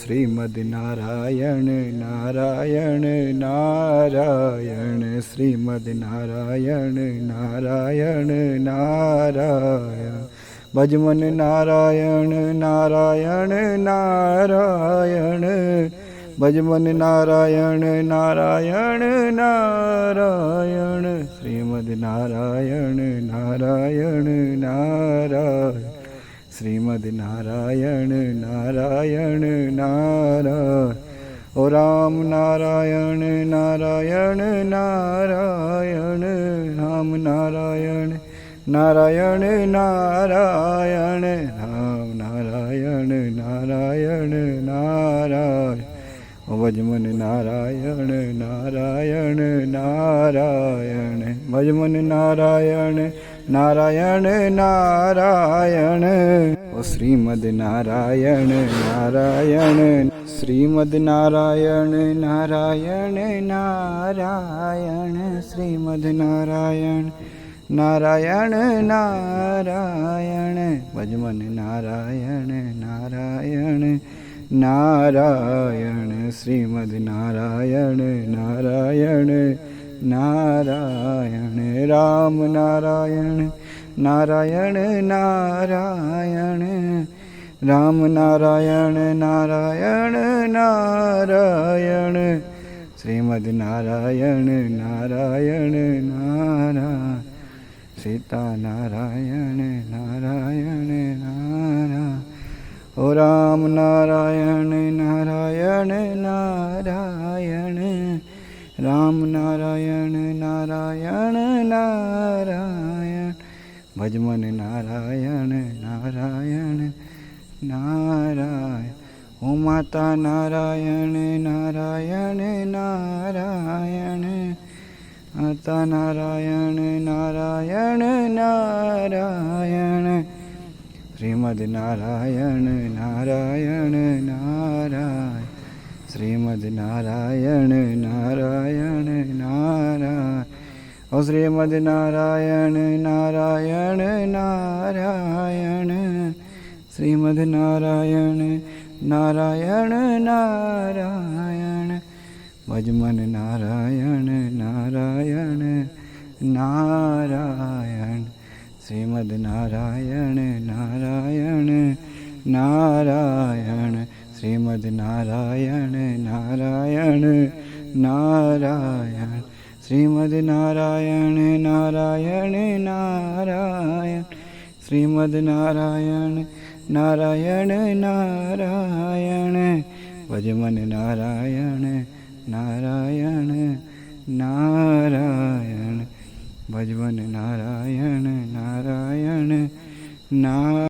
શ્રીમદ નારાયણ નારાયણ નારાયણ શ્રીમદ નારાયણ નારાયણ નારાયણ ભજમન નારાયણ નારાયણ નારાયણ ભજમન નારાયણ નારાયણ નારાયણ શ્રીમદ નારાયણ નારાયણ નારાયણ શ્રીમદ નારાયણ નારાયણ નારાયણ ઓ રામ નારાયણ નારાયણ નારાયણ રામ નારાયણ નારાયણ નારાયણ રામ નારાયણ નારાયણ નારાયણ ભજમન નારાયણ નારાયણ નારાયણ ભજમન નારાયણ નારાયણ નારાયણ ઓ શ્રીમદ નારાયણ નારાયણ શ્રીમદ નારાયણ નારાયણ નારાયણ શ્રીમદ નારાયણ નારાયણ નારાયણ ભજમન નારાયણ નારાયણ નારાયણ શ્રીમદ નારાયણ નારાયણ નારાયણ રામ નારાયણ નારાયણ નારાયણ રામ નારાયણ નારાયણ નારાયણ શ્રીમદ નારાયણ નારાયણ નારાયણ સીતા નારાયણ નારાયણ નારાયણ ઓ રામ નારાયણ નારાયણ નારાયણ રામ નારાયણ નારાયણ નારાયણ ભજમન નારાયણ નારાયણ નારાયણ ઓ માતા નારાયણ નારાયણ નારાયણ માતા નારાયણ નારાયણ નારાયણ શ્રીમદ નારાયણ નારાયણ નારાયણ શ્રીમદ નારાયણ નારાયણ નારાયણ ઓ શ્રીમદ નારાયણ નારાયણ નારાયણ શ્રીમદ નારાયણ નારાયણ નારાયણ ભજમન નારાયણ નારાયણ નારાયણ શ્રીમદ નારાયણ નારાયણ નારાયણ શ્રીમદ નારાયણ નારાયણ નારાયણ શ્રીમદ નારાયણ નારાયણ નારાયણ શ્રીમદ નારાયણ નારાયણ નારાયણ ભજમન નારાયણ નારાયણ નારાયણ ભજમન નારાયણ નારાયણ નારાયણ